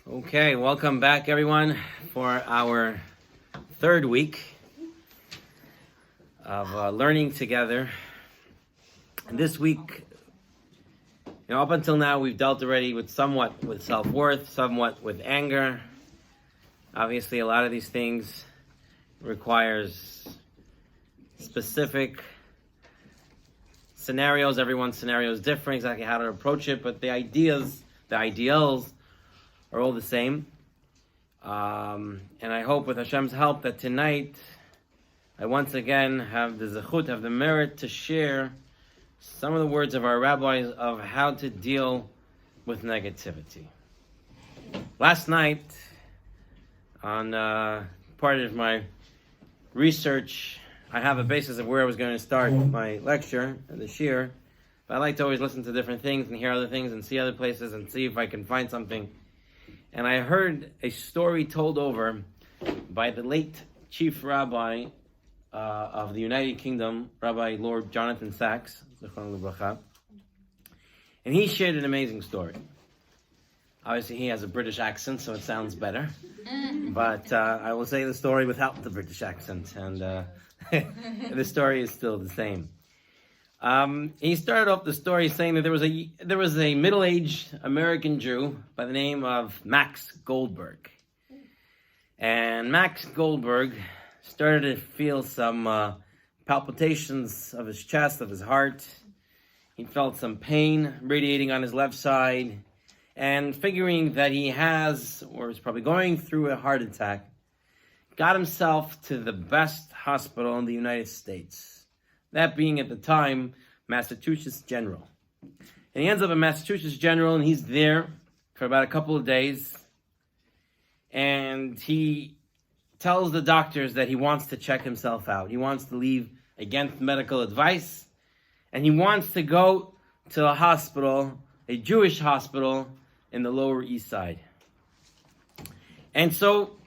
Okay, welcome back everyone for our third week of learning together. And this week, up until now we've dealt already with somewhat with self-worth, somewhat with anger. Obviously a lot of these things requires specific scenarios. Everyone's scenario is different, exactly how to approach it, but the ideals are all the same. And I hope with Hashem's help that tonight I once again have the zechut, have the merit to share some of the words of our rabbis of how to deal with negativity. Last night, on part of my research, I have a basis of where I was going to start my lecture and the shir, but I like to always listen to different things and hear other things and see other places and see if I can find something. And I heard a story told over by the late chief rabbi of the United Kingdom, Rabbi Lord Jonathan Sachs, and he shared an amazing story. Obviously, he has a British accent, so it sounds better. But I will say the story without the British accent, and the story is still the same. He started off the story saying that there was a middle-aged American Jew by the name of Max Goldberg. And Max Goldberg started to feel some palpitations of his chest, of his heart. He felt some pain radiating on his left side. And figuring that he has, or is probably going through a heart attack, got himself to the best hospital in the United States. That being at the time, Massachusetts General. And he ends up at Massachusetts General, and he's there for about a couple of days. And he tells the doctors that he wants to check himself out. He wants to leave against medical advice. And he wants to go to a hospital, a Jewish hospital in the Lower East Side. And so,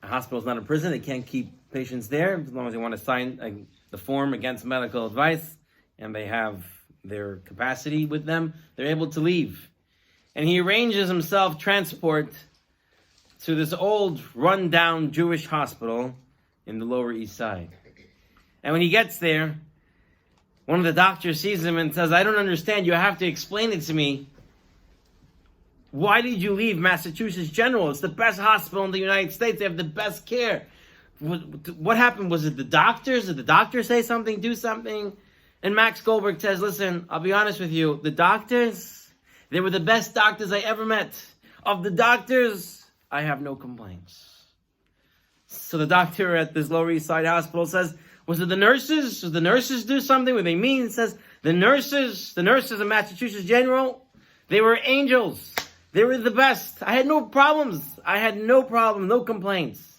a hospital is not a prison. They can't keep patients there as long as they want to sign the form against medical advice and they have their capacity with them, they're able to leave. And he arranges himself transport to this old run-down Jewish hospital in the Lower East Side. And when he gets there, one of the doctors sees him and says, "I don't understand, you have to explain it to me. Why did you leave Massachusetts General? It's the best hospital in the United States, they have the best care. What happened? Was it the doctors? Did the doctors say something, do something?" And Max Goldberg says, "Listen, I'll be honest with you. The doctors, they were the best doctors I ever met. Of the doctors, I have no complaints." So the doctor at this Lower East Side hospital says, "Was it the nurses? Did the nurses do something? What they mean?" He says, the nurses of Massachusetts General, they were angels. They were the best. I had no problems. No complaints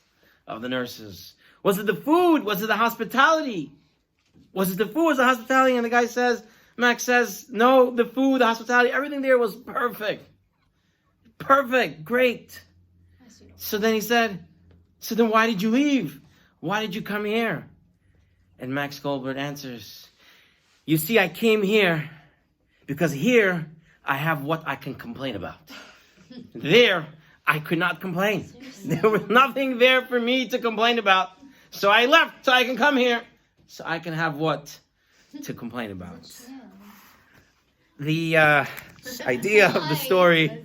of the nurses. Was it the food? Was it the hospitality? Was it the food? Was the hospitality?" And the guy says, Max says, "No, the food, the hospitality, everything there was perfect. Perfect, great." So then he said, "So then why did you leave? Why did you come here?" And Max Goldberg answers, "You see, I came here because here I have what I can complain about. There, I could not complain. There was nothing there for me to complain about. So I left so I can come here, so I can have what to complain about." The idea of the story.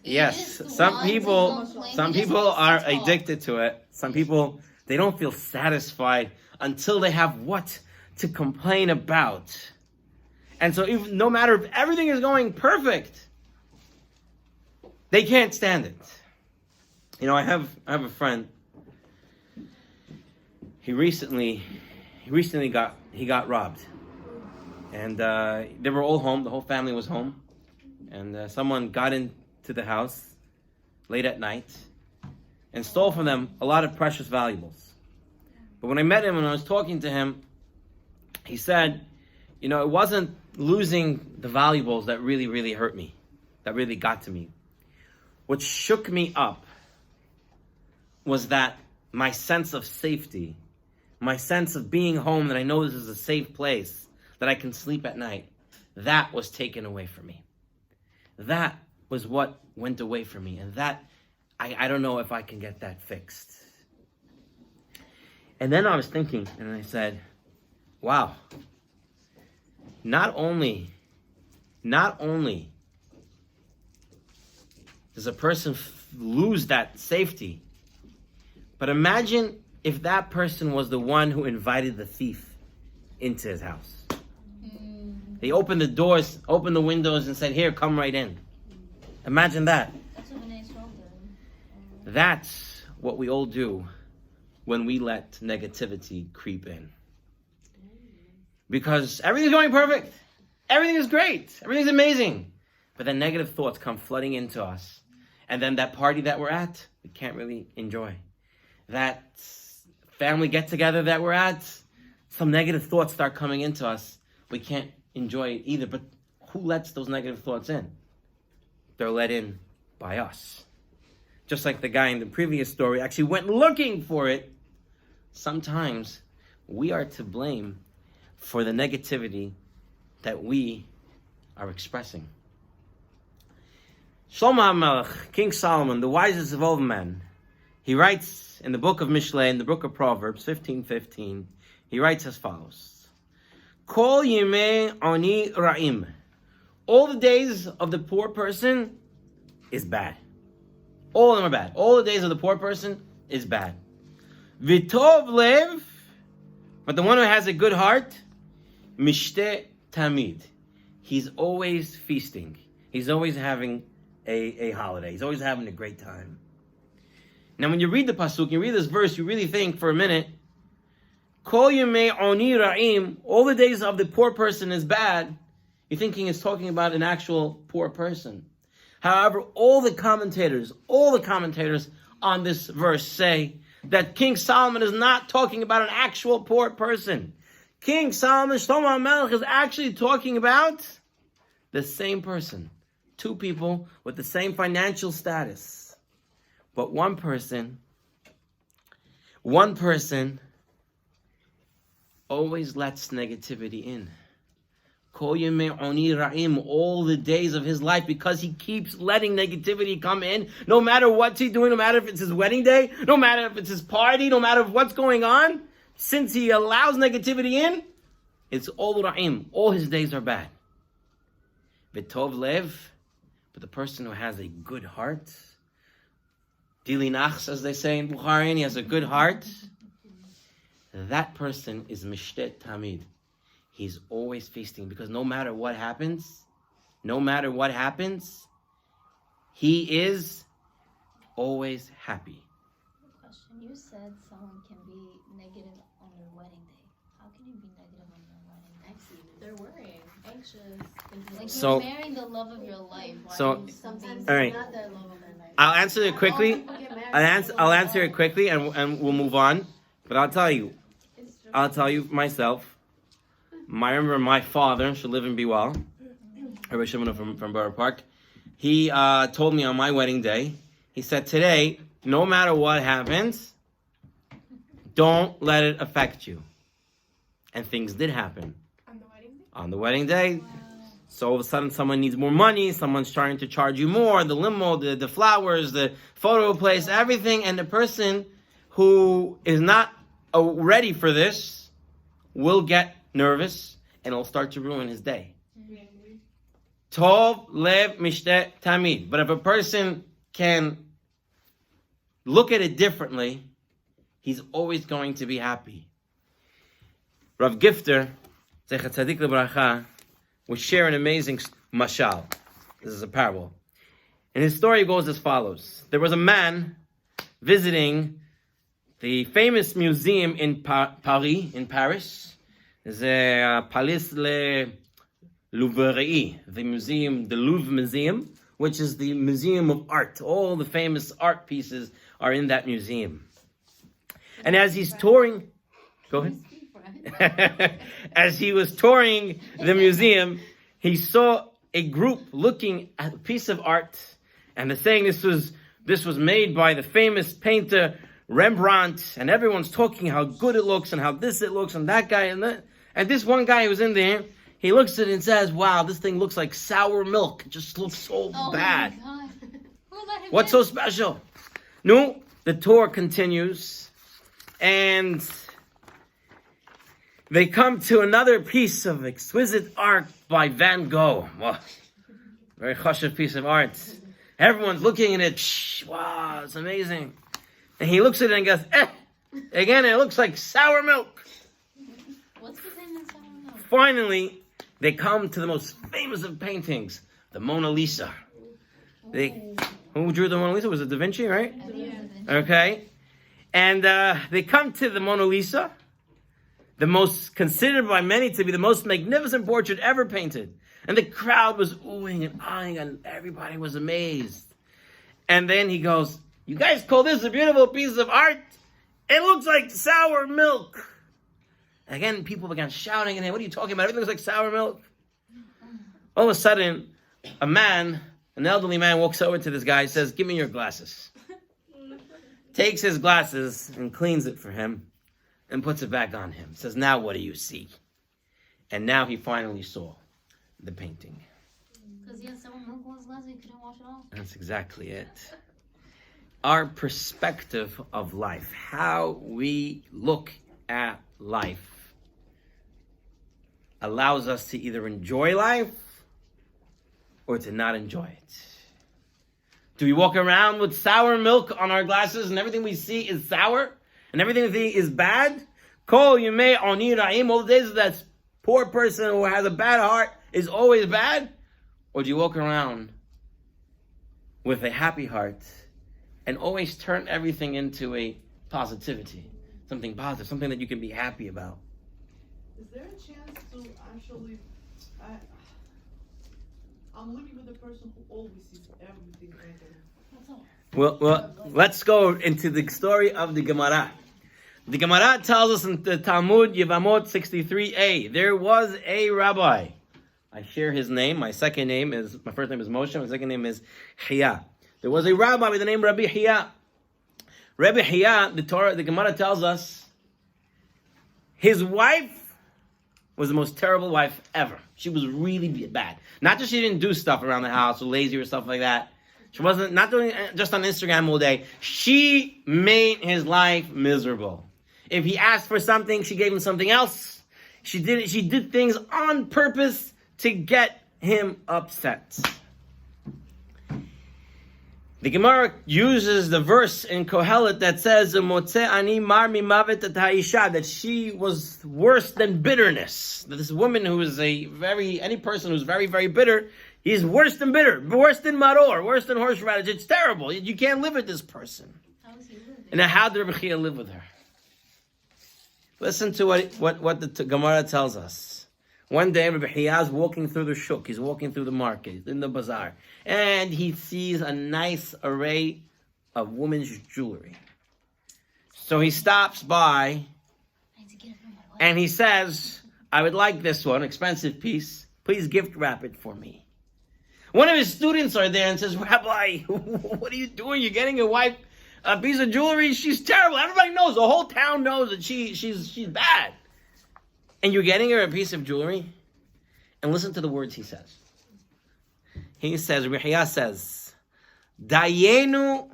Yes, some people are addicted to it. Some people, they don't feel satisfied until they have what to complain about. And so no matter if everything is going perfect, they can't stand it. I have a friend. He recently got robbed. And they were all home, the whole family was home. And someone got into the house late at night and stole from them a lot of precious valuables. But when I met him and I was talking to him, he said, it wasn't losing the valuables that really, really hurt me, that really got to me. What shook me up was that my sense of safety, my sense of being home, that I know this is a safe place, that I can sleep at night, that was taken away from me. That was what went away from me. And that, I don't know if I can get that fixed. And then I was thinking, and I said, wow, not only does a person lose that safety, but imagine if that person was the one who invited the thief into his house. He opened the doors, opened the windows, and said, here, come right in. Imagine that. That's what we all do when we let negativity creep in. Because everything's going perfect. Everything is great. Everything's amazing. But then negative thoughts come flooding into us. And then that party that we're at, we can't really enjoy. That family get-together that we're at, some negative thoughts start coming into us. We can't enjoy it either. But who lets those negative thoughts in? They're let in by us. Just like the guy in the previous story actually went looking for it. Sometimes we are to blame for the negativity that we are expressing. Shlomo HaMelech, King Solomon, the wisest of all men, he writes in the book of Mishlei, in the book of Proverbs 15:15, he writes as follows: Kol yimei ani ra'im. All the days of the poor person is bad. All of them are bad. All the days of the poor person is bad. V'tov lev, but the one who has a good heart, mishteh tamid. He's always feasting. He's always having a holiday. He's always having a great time. Now, when you read the pasuk, you read this verse, you really think for a minute, Kol yemei oni ra'im, all the days of the poor person is bad. You're thinking it's talking about an actual poor person. However, all the commentators on this verse say that King Solomon is not talking about an actual poor person. King Solomon, Shlomo HaMelech, is actually talking about the same person. Two people with the same financial status. But one person always lets negativity in. Kol yemei oni ra'im, all the days of his life, because he keeps letting negativity come in, no matter what he's doing, no matter if it's his wedding day, no matter if it's his party, no matter what's going on, since he allows negativity in, it's all ra'im, all his days are bad. V'tov lev, but the person who has a good heart, dilinachs, as they say in Bukhari, and he has a good heart, that person is mishteh tamid. He's always feasting, because no matter what happens, he is always happy. Question. You said someone can be negative on their wedding day. How can you be negative on your wedding day? They're worrying, anxious. Like So- you're marrying the love of your life. Why So- are you sometimes all right. Not their love of their life. I'll answer it quickly. I'll answer it quickly, and we'll move on. But I'll tell you myself. I remember my father, should live and be well, Rabbi Shimon from Borough Park. He told me on my wedding day, he said, today, no matter what happens, don't let it affect you. And things did happen. On the wedding day? On the wedding day. Wow. So all of a sudden someone needs more money, someone's trying to charge you more, the limo, the flowers, the photo place, everything, and the person who is not ready for this will get nervous, and it'll start to ruin his day. Tov lev mishteh tamid. But if a person can look at it differently, he's always going to be happy. Rav Gifter, Zecher Tzadik Lebracha, would share an amazing mashal. This is a parable. And his story goes as follows. There was a man visiting the famous museum in Paris, in Paris. The Palais Le Louvre, the museum, the Louvre Museum, which is the museum of art. All the famous art pieces are in that museum. And as he's touring, go ahead. As he was touring the museum, he saw a group looking at a piece of art, and they're saying this was made by the famous painter Rembrandt, and everyone's talking how good it looks and how this it looks and that guy and that. And this one guy who was in there, He looks at it and says, wow, this thing looks like sour milk. It just looks so bad. Oh my God. Who let him What's in? so special? No, the tour continues, and they come to another piece of exquisite art by Van Gogh. Wow. Very chashuv piece of art. Everyone's looking at it. Shh, wow, it's amazing. And he looks at it and goes, again, it looks like sour milk. What's the thing in sour milk? Finally, they come to the most famous of paintings, the Mona Lisa. Who drew the Mona Lisa? Was it Da Vinci, right? I think it was a vintage. Okay. And they come to the Mona Lisa, the most considered by many to be the most magnificent portrait ever painted. And the crowd was oohing and eyeing, and everybody was amazed. And then he goes, you guys call this a beautiful piece of art? It looks like sour milk. Again, people began shouting at him, what are you talking about? Everything looks like sour milk. All of a sudden, an elderly man walks over to this guy and says, give me your glasses. Takes his glasses and cleans it for him and puts it back on him. Says, now what do you see? And now he finally saw the painting. Because he had sour milk in his glass, he couldn't wash it off. That's exactly it. Our perspective of life, how we look at life, allows us to either enjoy life or to not enjoy it. Do we walk around with sour milk on our glasses and everything we see is sour and everything we see is bad? Kol yemei oni ra'im, all the days of that poor person who has a bad heart is always bad? Or do you walk around with a happy heart and always turn everything into a positivity, something positive, something that you can be happy about? Is there a chance to actually, I'm living with a person who always sees everything negative. Well, let's go into the story of the Gemara. The Gemara tells us in the Talmud Yevamot 63a, there was a rabbi. I share his name. My first name is Moshe. My second name is Hiya. There was a rabbi with the name Rabbi Hiya. Rabbi Hiya, the Gemara tells us, his wife was the most terrible wife ever. She was really bad. Not just she didn't do stuff around the house or lazy or stuff like that. She wasn't not doing it just on Instagram all day. She made his life miserable. If he asked for something, she gave him something else. She did things on purpose to get him upset. The Gemara uses the verse in Kohelet that says, that she was worse than bitterness. That this woman who is any person who's very, very bitter, he's worse than bitter, worse than maror, worse than horseradish. It's terrible. You can't live with this person. How was he living? And now how did Rabbi Chia live with her? Listen to what the Gemara tells us. One day, Rabbi Chia is walking through the shuk. He's walking through the market, in the bazaar. And he sees a nice array of women's jewelry. So he stops by I need to get it from my wife. and he says, I would like this one, expensive piece. Please gift wrap it for me. One of his students are there and says, Rabbi, what are you doing? You're getting your wife a piece of jewelry? She's terrible. Everybody knows. The whole town knows that she's bad. And you're getting her a piece of jewelry? And listen to the words he says. He says, Rabbi says, Dayenu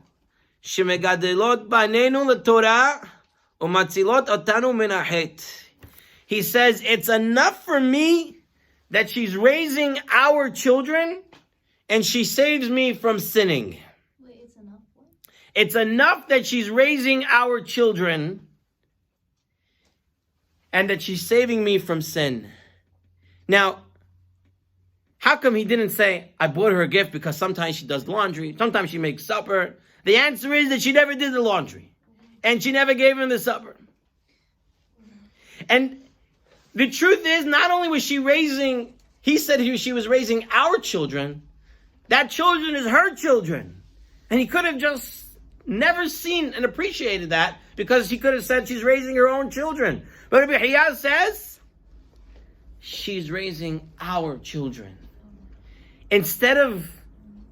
shemegadelot banenu letorah umatzilot otanu minachet. He says, it's enough for me that she's raising our children and she saves me from sinning. Wait, it's enough what? It's enough that she's raising our children and that she's saving me from sin. Now, how come he didn't say, I bought her a gift because sometimes she does laundry, sometimes she makes supper? The answer is that she never did the laundry. And she never gave him the supper. And the truth is, not only was she raising, he said she was raising our children, that children is her children. And he could have just never seen and appreciated that because he could have said she's raising her own children. But Rabbi Hiya says, she's raising our children. Instead of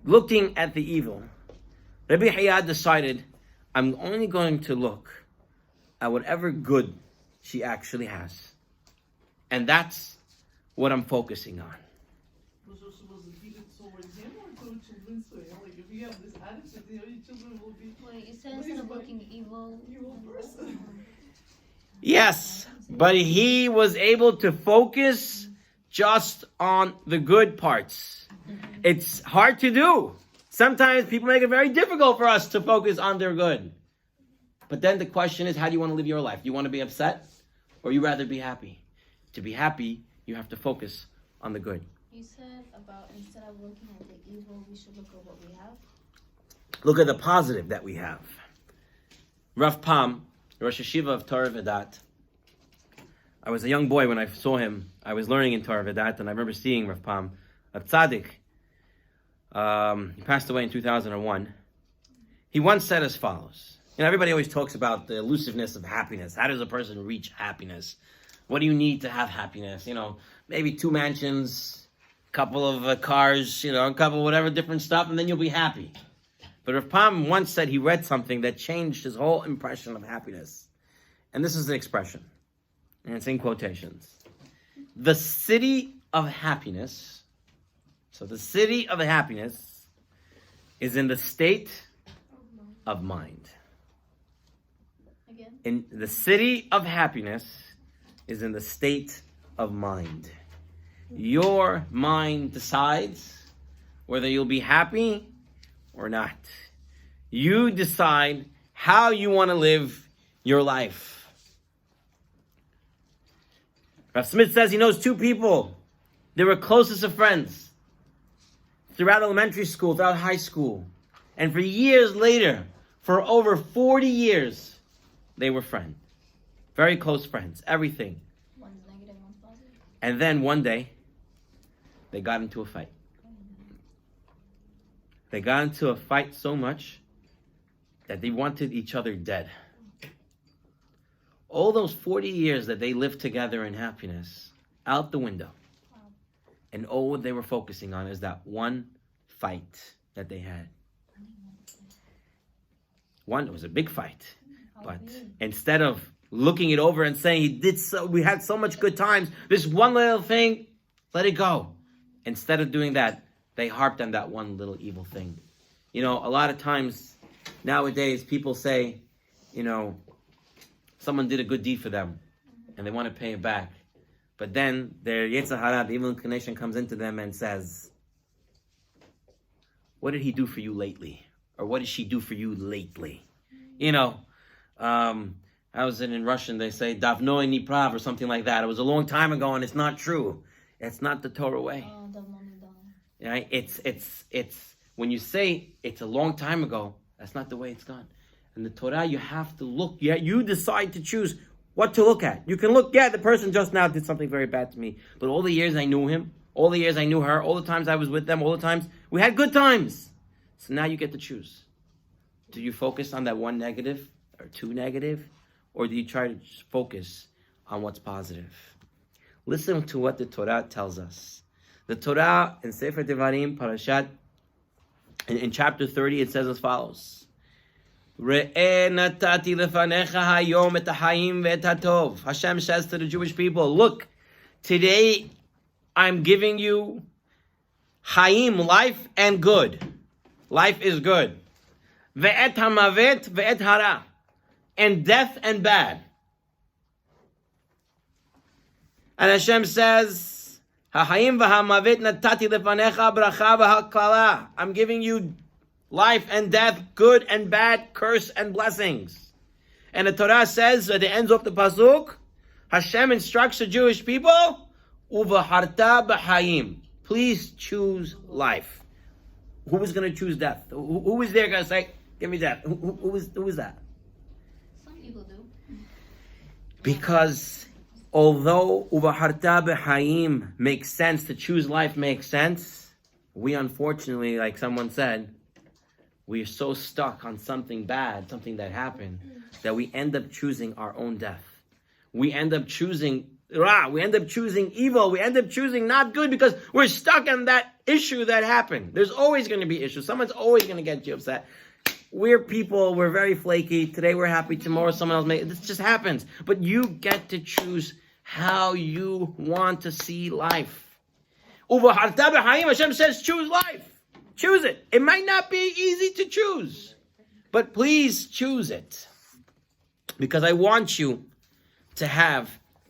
looking at the evil, Rabbi Hiya decided, I'm only going to look at whatever good she actually has. And that's what I'm focusing on. Was it heated towards him or towards children's way? Like if you have this attitude, your children will be Wait, it says instead of looking evil. evil person. Yes, but he was able to focus just on the good parts. It's hard to do. Sometimes people make it very difficult for us to focus on their good. But then the question is, how do you want to live your life? Do you want to be upset or you rather be happy? To be happy, you have to focus on the good. You said about instead of looking at the evil, we should look at what we have. Look at the positive that we have. Rav Pam, Rosh Hashiva of Torah Vedat. I was a young boy when I saw him. I was learning in Torah Vedat, and I remember seeing Rav Pam, a tzaddik. He passed away in 2001. He once said as follows. Everybody always talks about the elusiveness of happiness. How does a person reach happiness? What do you need to have happiness? Maybe 2 mansions, a couple of cars, a couple whatever different stuff, and then you'll be happy. But Rav Pam once said he read something that changed his whole impression of happiness. And this is the expression. And it's in quotations. The city of happiness. So the city of happiness is in the state of mind. Again? In the city of happiness is in the state of mind. Your mind decides whether you'll be happy or not. You decide how you want to live your life. Rav Smith says he knows 2 people. They were closest of friends throughout elementary school, throughout high school. And for years later, for over 40 years, they were friends. Very close friends, everything. One's negative, one's positive. And then one day, they got into a fight. They got into a fight so much that they wanted each other dead. All those 40 years that they lived together in happiness, out the window. Wow. And all they were focusing on is that one fight that they had. It was a big fight. But instead of looking it over and saying, we had so much good times, this one little thing, let it go. Instead of doing that, they harped on that one little evil thing. A lot of times nowadays people say, someone did a good deed for them and they want to pay it back. But then their Yetzer Hara, the evil inclination, comes into them and says, what did he do for you lately? Or what did she do for you lately? I was in Russian, they say, Davno ni prav, or something like that. It was a long time ago and it's not true. It's not the Torah way. Right? It's when you say it's a long time ago, that's not the way it's done. And the Torah, you have to look. You decide to choose what to look at. You can look, the person just now did something very bad to me. But all the years I knew him, all the years I knew her, all the times I was with them, all the times, we had good times. So now you get to choose. Do you focus on that one negative or 2 negative? Or do you try to focus on what's positive? Listen to what the Torah tells us. The Torah in Sefer Devarim, Parashat, in chapter 30, it says as follows. Hashem says to the Jewish people, look, today I'm giving you Chaim, life and good. Life is good. Ve'et hamavet ve'et hara. And death and bad. And Hashem says, Ha'chaim v'hamavet natati lefanecha bracha v'haklala. I'm giving you life and death, good and bad, curse and blessings. And the Torah says, at the end of the pasuk, Hashem instructs the Jewish people, uvaharta b'chaim. Please choose life. Who is going to choose death? Who is there going to say, give me death? Who is that? Some people do. Because although uvaharta b'chaim makes sense, to choose life makes sense, we unfortunately, like someone said, we are so stuck on something bad, something that happened, that we end up choosing our own death. We end up choosing ra, we end up choosing evil, we end up choosing not good because we're stuck on that issue that happened. There's always going to be issues. Someone's always going to get you upset. We're people, we're very flaky. Today we're happy, tomorrow someone else may. This just happens. But you get to choose how you want to see life. Hashem says choose life. Choose it. It might not be easy to choose, but please choose it. Because I want you to have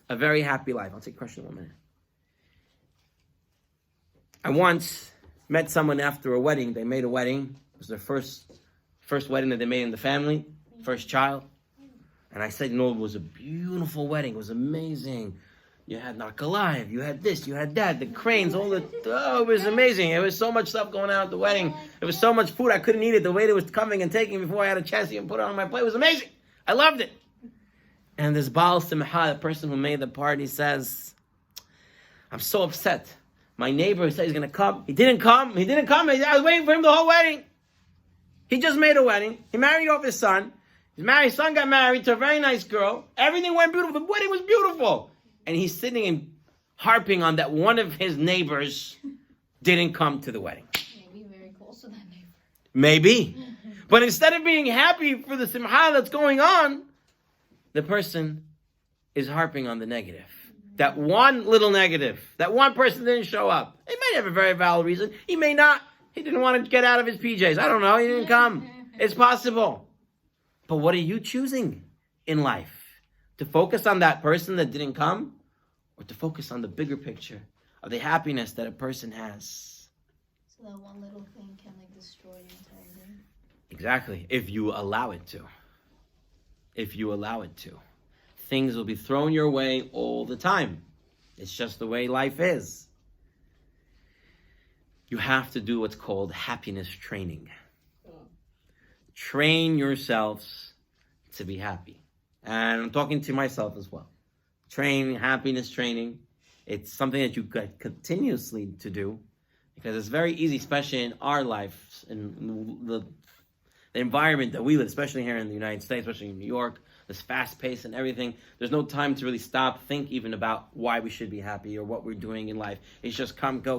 a very happy life. I'll take a question in 1 minute. I once met someone after a wedding. They made a wedding. It was their first wedding that they made in the family, first child. And I said, it was a beautiful wedding. It was amazing. You had Narkalive, you had this, you had that, the cranes, it was amazing. There was so much stuff going on at the wedding. There was so much food, I couldn't eat it. The waiter was coming and taking before I had a chance to even put it on my plate. It was amazing. I loved it. And this Baal Simcha, the person who made the party, says, I'm so upset. My neighbor said he's going to come. He didn't come. I was waiting for him the whole wedding. He just made a wedding. He married off his son. His son got married to a very nice girl. Everything went beautiful. The wedding was beautiful. And he's sitting and harping on that one of his neighbors didn't come to the wedding. Maybe very close to that neighbor. Maybe. But instead of being happy for the simcha that's going on, the person is harping on the negative. That one little negative. That one person didn't show up. He might have a very valid reason. He may not. He didn't want to get out of his PJs. I don't know. He didn't come. It's possible. But what are you choosing in life? To focus on that person that didn't come? Or to focus on the bigger picture of the happiness that a person has? So that one little thing can destroy the entire day. Exactly. If you allow it to. If you allow it to. Things will be thrown your way all the time. It's just the way life is. You have to do what's called happiness training. Train yourselves to be happy. And I'm talking to myself as well. Happiness training. It's something that you got continuously to do because it's very easy, especially in our life, in the environment that we live, especially here in the United States, especially in New York, this fast pace and everything. There's no time to really stop, think even about why we should be happy or what we're doing in life. It's just come, go,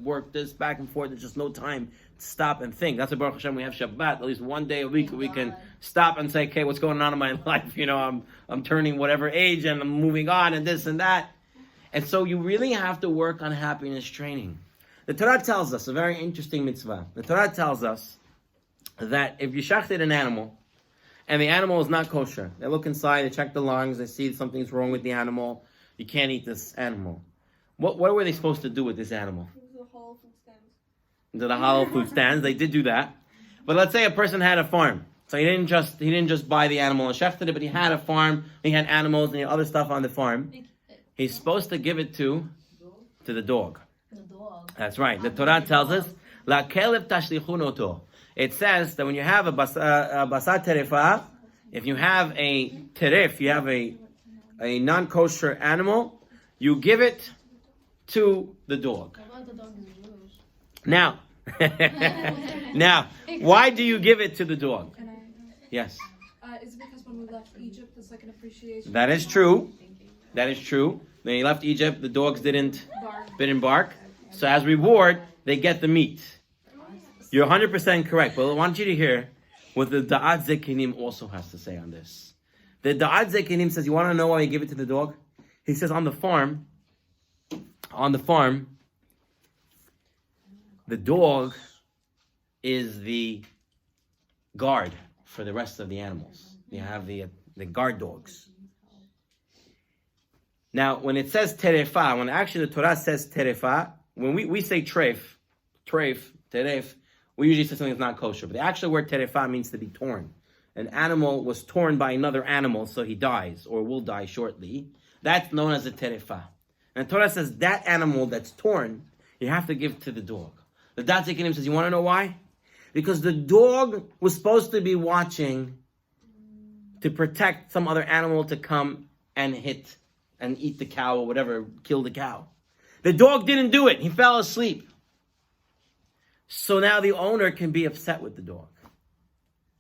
work this back and forth. There's just no time to stop and think. That's why Baruch Hashem we have Shabbat, at least one day a week we can stop and say, okay, what's going on in my life? I'm turning whatever age and I'm moving on and this and that. And so you really have to work on happiness training. The Torah tells us, a very interesting mitzvah. The Torah tells us that if you shachted an animal, and the animal is not kosher, they look inside, they check the lungs, they see something's wrong with the animal, you can't eat this animal. What were they supposed to do with this animal? The whole food stands. To the hollow food stands, they did do that. But let's say a person had a farm. So he didn't just buy the animal and shechted it, but he had a farm, he had animals and he had other stuff on the farm. He's supposed to give it to the dog. The dog. That's right. The Torah tells us, La kelef tashlichun oto. It says that when you have a basar terefa, if you have a teref, you have a non-kosher animal, you give it to the dog. How about the dog is Jewish? Now, why do you give it to the dog? Yes. Is it because when we left Egypt, it's like an appreciation? That is true. That is true. When he left Egypt, the dogs didn't bark. So as reward, they get the meat. You're 100% correct, but I want you to hear what the Da'at Zekinim also has to say on this. The Da'at Zekinim says, you want to know why you give it to the dog? He says on the farm, the dog is the guard for the rest of the animals. You have the guard dogs. Now, when it says terefa, when actually the Torah says terefa, when we say treif, teref, we usually say something that's not kosher. But the actual word terefa means to be torn. An animal was torn by another animal, so he dies, or will die shortly. That's known as a terefa. And the Torah says that animal that's torn, you have to give to the dog. The Da'at Zekinim says, you want to know why? Because the dog was supposed to be watching to protect some other animal to come and hit and eat the cow or whatever, kill the cow. The dog didn't do it. He fell asleep. So now the owner can be upset with the dog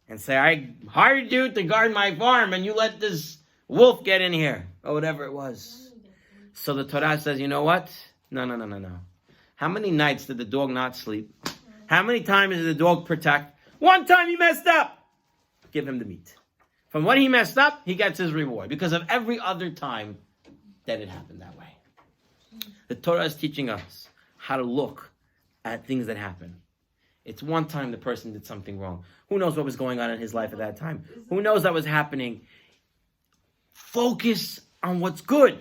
and say, I hired you to guard my farm and you let this wolf get in here, or whatever it was. So the Torah says, you know what? No. How many nights did the dog not sleep? How many times did the dog protect? One time he messed up. Give him the meat. From what he messed up, he gets his reward. Because of every other time, then it happened that way. The Torah is teaching us how to look at things that happen. It's one time the person did something wrong. Who knows what was going on in his life at that time? Who knows that was happening? Focus on what's good.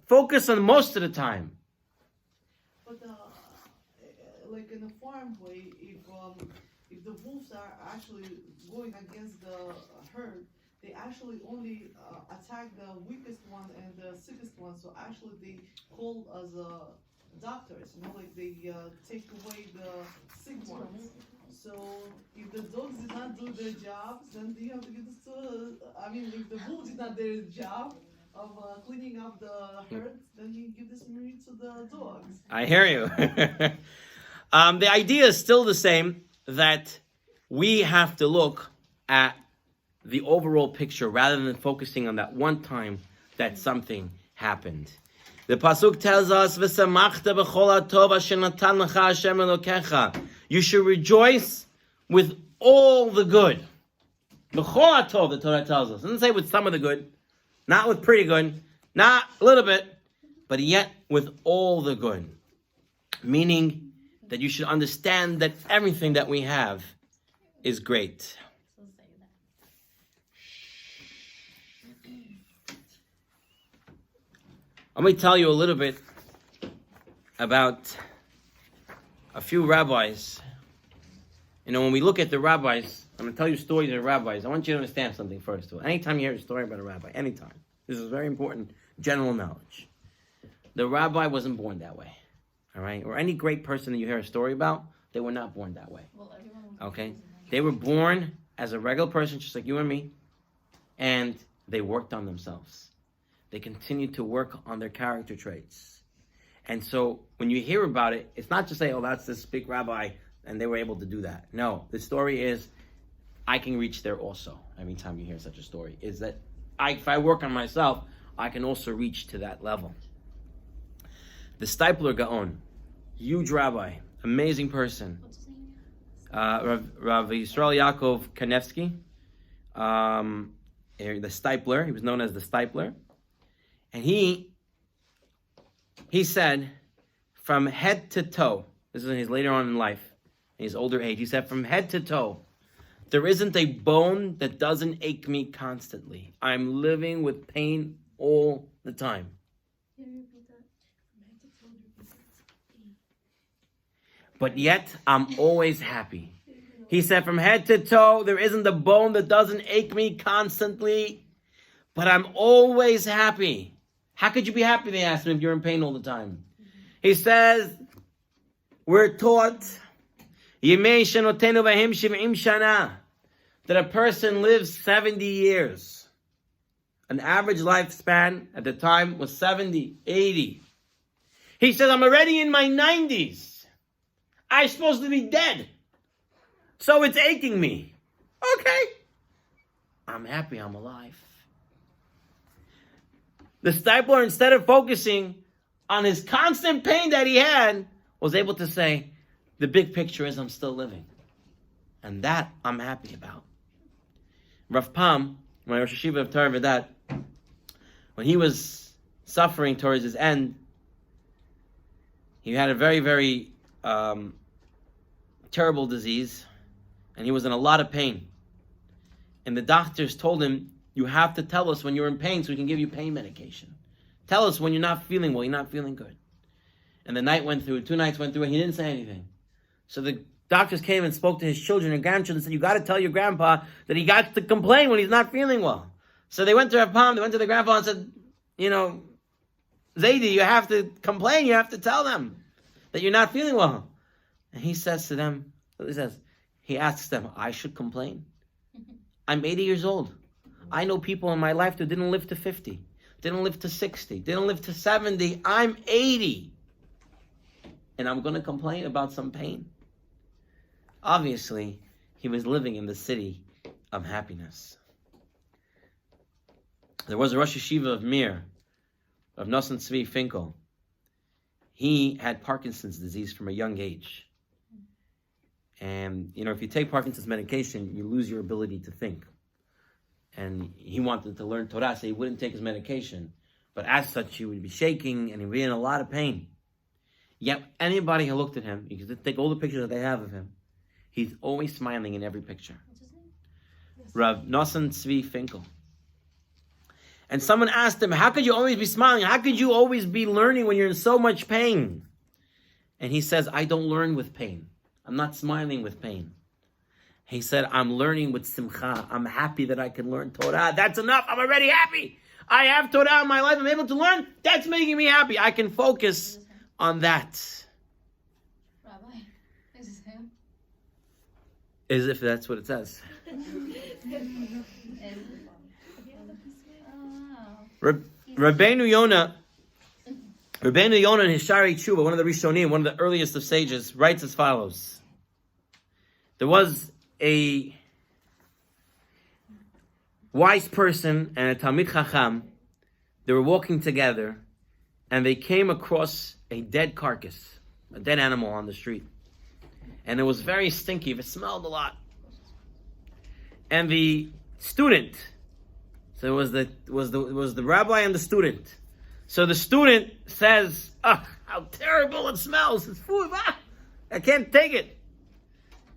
Focus on most of the time. But like in a farm way, if the wolves are actually going against the herd, they actually only attack the weakest one and the sickest one. So actually, they call as doctors. Like they take away the sick ones. So if the dogs did not do their jobs, then you have to give this to. If the wolves did not do their job of cleaning up the herd, then you give this meat to the dogs. I hear you. The idea is still the same, that we have to look at the overall picture rather than focusing on that one time that something happened. The pasuk tells us, "V'samachta b'chol hatov asher natan lecha Hashem Elokecha." You should rejoice with all the good. B'chol hatov, the Torah tells us. It doesn't say with some of the good, not with pretty good, not a little bit, but yet with all the good. Meaning that you should understand that everything that we have is great. So say that. Let me tell you a little bit about a few rabbis. When we look at the rabbis, I'm going to tell you stories of the rabbis. I want you to understand something first. Anytime you hear a story about a rabbi, anytime. This is very important general knowledge. The rabbi wasn't born that way. All right? Or any great person that you hear a story about, they were not born that way. Well, everyone was Okay? They were born as a regular person, just like you and me, and they worked on themselves. They continued to work on their character traits. And so when you hear about it, it's not just say, oh, that's this big rabbi, and they were able to do that. No, the story is, I can reach there also. Every time you hear such a story, is that if I work on myself, I can also reach to that level. The Stipler Gaon, huge rabbi, amazing person. What's his name? Rav Yisrael Yaakov Kanevsky, the Stipler. He was known as the Stipler. And he said, from head to toe, this is in his later on in life, in his older age, he said, from head to toe, there isn't a bone that doesn't ache me constantly. I'm living with pain all the time. Can you repeat that? But yet, I'm always happy. He said, from head to toe, there isn't a bone that doesn't ache me constantly, but I'm always happy. How could you be happy, they asked him, if you're in pain all the time? He says, we're taught that a person lives 70 years. An average lifespan at the time was 70, 80. He says, I'm already in my 90s. I'm supposed to be dead. So it's aching me. Okay. I'm happy I'm alive. The Stipler, instead of focusing on his constant pain that he had, was able to say, the big picture is I'm still living. And that I'm happy about. Rav Pam, my Rosh Hashiva of Torah V'dat, when he was suffering towards his end, he had a very, very terrible disease, and he was in a lot of pain. And the doctors told him, you have to tell us when you're in pain so we can give you pain medication. Tell us when you're not feeling well, you're not feeling good. And the night went through, 2 nights went through, and he didn't say anything. So the doctors came and spoke to his children and grandchildren and said, you got to tell your grandpa that he got to complain when he's not feeling well. So they went to Rav Pam, they went to the grandpa and said, Zaidi, you have to complain, you have to tell them that you're not feeling well. And he says to them, he asks them, I should complain? I'm 80 years old. I know people in my life that didn't live to 50, didn't live to 60, didn't live to 70. I'm 80. And I'm going to complain about some pain. Obviously, he was living in the city of happiness. There was a Rosh Hashiva of Mir, of Nosson Tzvi Finkel. He had Parkinson's disease from a young age. And, if you take Parkinson's medication, you lose your ability to think. And he wanted to learn Torah, so he wouldn't take his medication. But as such, he would be shaking and he'd be in a lot of pain. Yet anybody who looked at him, you can take all the pictures that they have of him, he's always smiling in every picture. What's his name? Rav Nosson Tzvi Finkel. And someone asked him, how could you always be smiling? How could you always be learning when you're in so much pain? And he says, I don't learn with pain. I'm not smiling with pain. He said, I'm learning with simcha. I'm happy that I can learn Torah. That's enough. I'm already happy. I have Torah in my life. I'm able to learn. That's making me happy. I can focus on that. Rabbi, is this him? As if that's what it says. Rabbeinu Yonah in his Shari Tshuva, one of the Rishonim, one of the earliest of sages, writes as follows. There was a wise person and a Talmid Chacham. They were walking together and they came across a dead carcass, a dead animal on the street. And it was very stinky. It smelled a lot. And the student, so it was the rabbi and the student. So the student says, "Oh, how terrible it smells! It's food. I can't take it."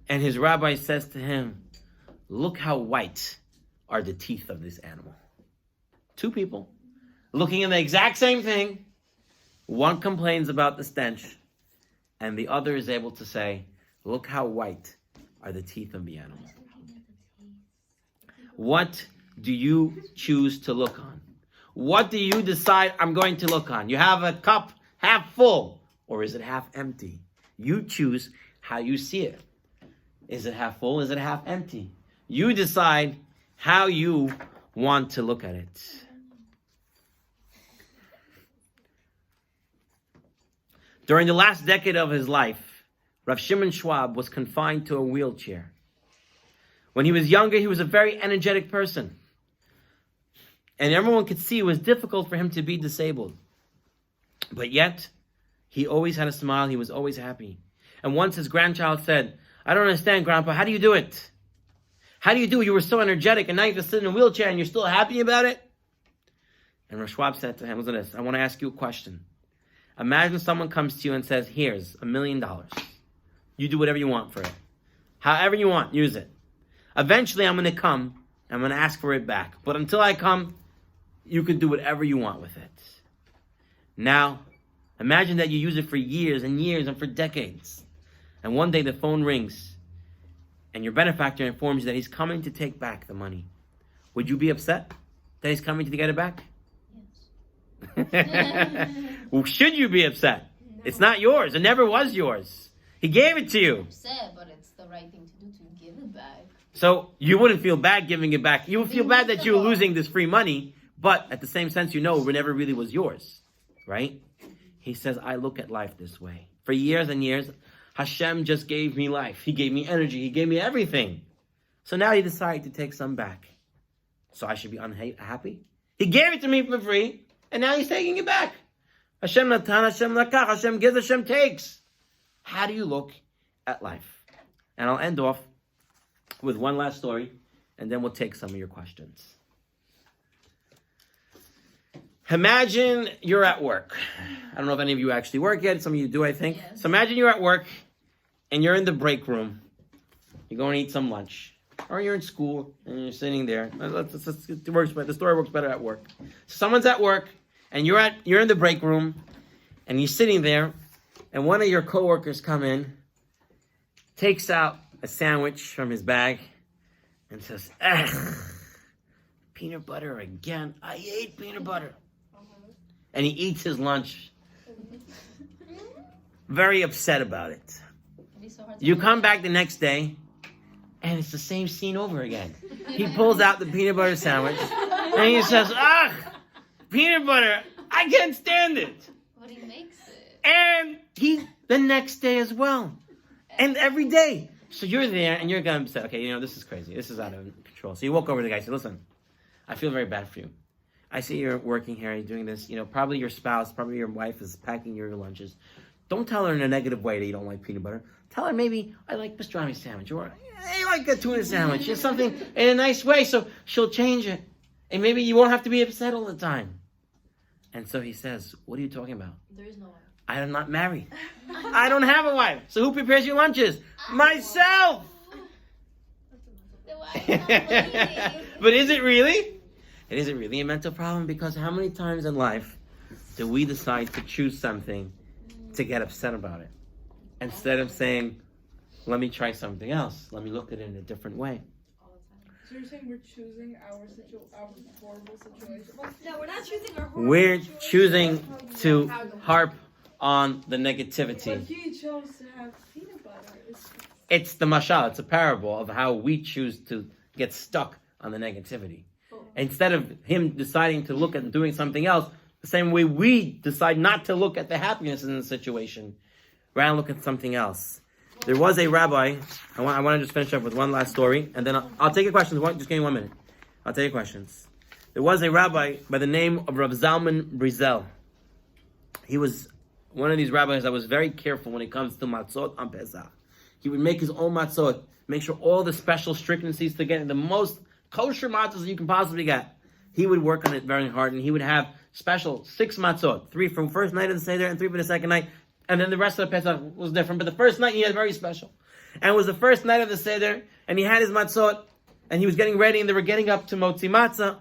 And his rabbi says to him, "Look how white are the teeth of this animal." Two people looking at the exact same thing. One complains about the stench, and the other is able to say, "Look how white are the teeth of the animal." What do you choose to look on? What do you decide I'm going to look on? You have a cup half full, or is it half empty? You choose how you see it. Is it half full? Is it half empty? You decide how you want to look at it. During the last decade of his life, Rav Shimon Schwab was confined to a wheelchair. When he was younger, he was a very energetic person. And everyone could see it was difficult for him to be disabled. But yet, he always had a smile. He was always happy. And once his grandchild said, "I don't understand, Grandpa. How do you do it? How do you do it? You were so energetic, and now you can sit in a wheelchair, and you're still happy about it?" And Rav Schwab said to him, "Listen to this. I want to ask you a question. Imagine someone comes to you and says, here's $1 million. You do whatever you want for it. However you want, use it. Eventually, I'm going to come. I'm going to ask for it back. But until I come, you can do whatever you want with it. Now, imagine that you use it for years and years and for decades. And one day the phone rings and your benefactor informs you that he's coming to take back the money. Would you be upset that he's coming to get it back? Yes. Well, should you be upset? No. It's not yours. It never was yours. He gave it to you. I'm upset, but it's the right thing to do to give it back. So you wouldn't feel bad giving it back. You would feel bad that you're losing this free money, but at the same sense, you know it never really was yours, right? He says, I look at life this way. For years and years, Hashem just gave me life. He gave me energy. He gave me everything. So now he decided to take some back. So I should be unhappy? He gave it to me for free, and now he's taking it back. Hashem natan, Hashem lakach. Hashem gives, Hashem takes. How do you look at life? And I'll end off with one last story, and then we'll take some of your questions. Imagine you're at work. I don't know if any of you actually work yet. Some of you do, I think. Yes. So imagine you're at work, and you're in the break room. You're going to eat some lunch. Or you're in school, and you're sitting there. The story works better at work. So someone's at work, and you're in the break room, and you're sitting there, and one of your coworkers come in, takes out a sandwich from his bag, and says, peanut butter again. I hate peanut butter. And he eats his lunch. Very upset about it. You come back the next day, and it's the same scene over again. He pulls out the peanut butter sandwich, and he says, peanut butter, I can't stand it. But he makes it. And the next day as well. And every day. So you're there, and you're going to say, okay, this is crazy. This is out of control. So you walk over to the guy and say, listen, I feel very bad for you. I see you're working here, you're doing this. Probably your spouse, probably your wife is packing your lunches. Don't tell her in a negative way that you don't like peanut butter. Tell her maybe, I like pastrami sandwich, or I like a tuna sandwich, or something in a nice way, so she'll change it. And maybe you won't have to be upset all the time. And so he says, what are you talking about? There is no wife. I am not married. I don't have a wife. So who prepares your lunches? Myself. The wife is not waiting. But is it really? It isn't really a mental problem, because how many times in life do we decide to choose something to get upset about it? Instead of saying, let me try something else. Let me look at it in a different way. So you're saying we're choosing our horrible situation? Well, no, we're not choosing our horrible We're situation. choosing to harp on the negativity. But he chose to have peanut butter. It's the mashal, it's a parable of how we choose to get stuck on the negativity. Instead of him deciding to look at doing something else, the same way we decide not to look at the happiness in the situation, rather look at something else. There was a rabbi, I want to just finish up with one last story, and then I'll take your questions. Just give me 1 minute. I'll take your questions. There was a rabbi by the name of Rav Zalman Brizel. He was one of these rabbis that was very careful when it comes to matzot on Pesach. He would make his own matzot, make sure all the special strictnesses to get the most kosher matzot you can possibly get. He would work on it very hard, and he would have special 6 matzot, 3 from first night of the Seder and 3 for the second night. And then the rest of the Pesach was different. But the first night he had very special. And it was the first night of the Seder, and he had his matzot, and he was getting ready, and they were getting up to Motzi Matzah.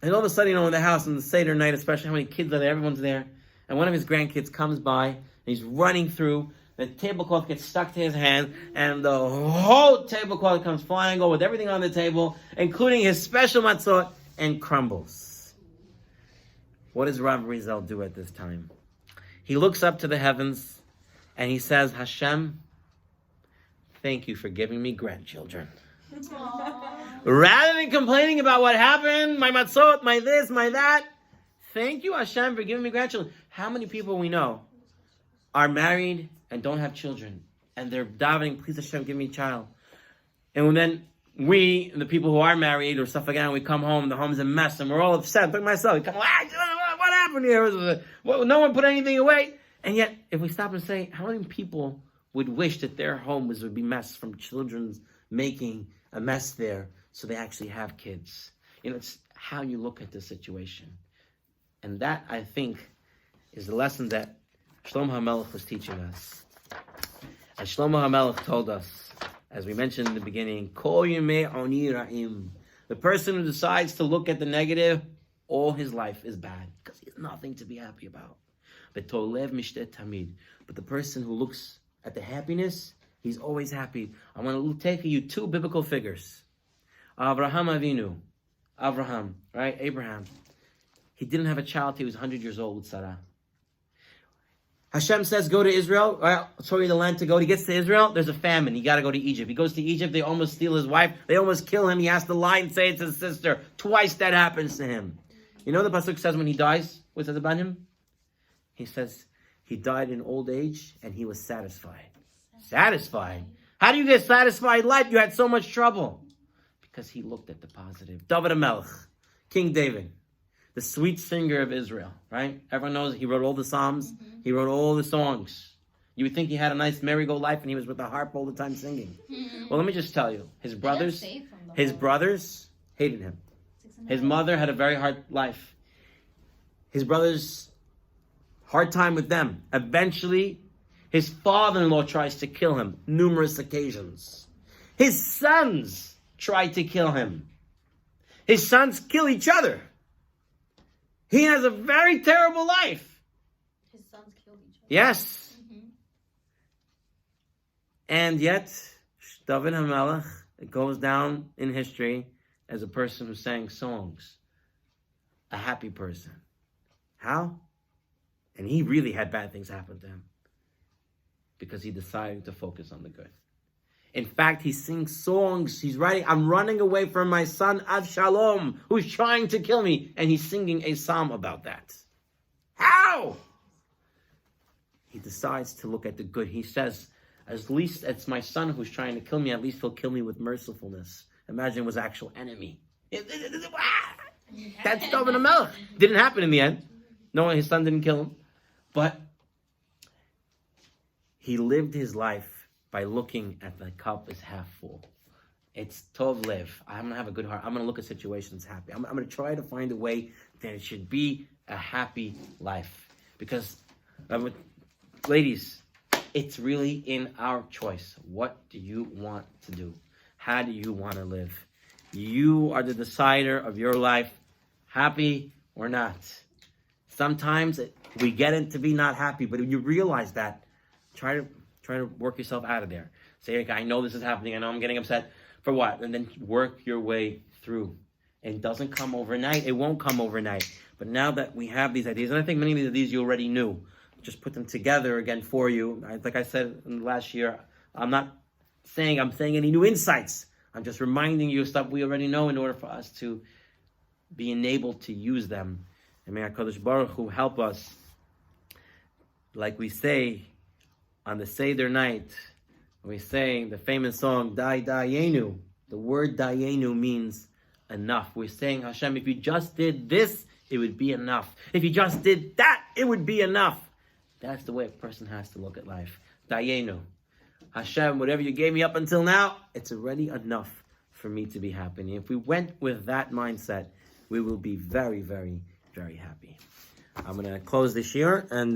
And all of a sudden, in the house on the Seder night, especially how many kids are there, everyone's there. And one of his grandkids comes by, and he's running through. The tablecloth gets stuck to his hand, and the whole tablecloth comes flying over with everything on the table, including his special matzot, and crumbles. What does Rav Rizal do at this time? He looks up to the heavens, and he says, Hashem, thank you for giving me grandchildren. Rather than complaining about what happened, my matzot, my this, my that, thank you, Hashem, for giving me grandchildren. How many people we know are married and don't have children, and they're davening, please Hashem, give me a child. And then we, the people who are married or stuff like that, we come home, the home's a mess, and we're all upset. Look at myself, we come, what happened here? No one put anything away. And yet, if we stop and say, how many people would wish that their homes would be mess from children's making a mess there, so they actually have kids? It's how you look at the situation. And that, I think, is the lesson that Shlomo HaMelech was teaching us. And Shlomo HaMelech told us, as we mentioned in the beginning, Kol Yemei Oni Ra'im. The person who decides to look at the negative, all his life is bad, because he has nothing to be happy about. But Tolev Mishtet Tamid. But the person who looks at the happiness, he's always happy. I want to take you 2 biblical figures. Avraham Avinu. Avraham, right? Abraham. He didn't have a child till he was 100 years old with Sarah. Hashem says, go to Israel. All right, I'll show you the land to go. He gets to Israel, there's a famine. He got to go to Egypt. He goes to Egypt, they almost steal his wife. They almost kill him. He has to lie and say it's his sister. Twice that happens to him. You know the pasuk says when he dies, what says about him? He says, he died in old age and he was satisfied. Satisfied? How do you get satisfied life? You had so much trouble. Because he looked at the positive. David HaMelech, King David, the sweet singer of Israel, right? Everyone knows he wrote all the Psalms. Mm-hmm. He wrote all the songs. You would think he had a nice merry-go life and he was with the harp all the time singing. Mm-hmm. Well, let me just tell you, his brothers hated him. His mother had a very hard life. His brothers, hard time with them. Eventually, his father-in-law tries to kill him numerous occasions. His sons try to kill him. His sons kill each other. He has a very terrible life. His sons killed each other. Yes. Mm-hmm. And yet, David HaMelech, it goes down in history as a person who sang songs. A happy person. How? And he really had bad things happen to him. Because he decided to focus on the good. In fact, he sings songs. He's writing, I'm running away from my son Avshalom, who's trying to kill me. And he's singing a psalm about that. How? He decides to look at the good. He says, at least it's my son who's trying to kill me. At least he'll kill me with mercifulness. Imagine it was actual enemy. That's David HaMelech. Didn't happen in the end. No, his son didn't kill him. But he lived his life by looking at the cup as half full. It's tov live. I'm gonna have a good heart. I'm gonna look at situations happy. I'm gonna try to find a way that it should be a happy life. Because, ladies, it's really in our choice. What do you want to do? How do you want to live? You are the decider of your life, happy or not. Sometimes we get into be not happy, but when you realize that, try to work yourself out of there. Say, okay, I know this is happening. I know I'm getting upset. For what? And then work your way through. It doesn't come overnight. It won't come overnight. But now that we have these ideas, and I think many of these you already knew, just put them together again for you. Like I said last year, I'm saying any new insights. I'm just reminding you of stuff we already know in order for us to be enabled to use them. And may HaKadosh Baruch Hu help us, like we say on the Seder night, we sang the famous song, Dai Dayenu. The word Dayenu means enough. We're saying, Hashem, if you just did this, it would be enough. If you just did that, it would be enough. That's the way a person has to look at life. Dayenu. Hashem, whatever you gave me up until now, it's already enough for me to be happy. And if we went with that mindset, we will be very, very, very happy. I'm going to close this year and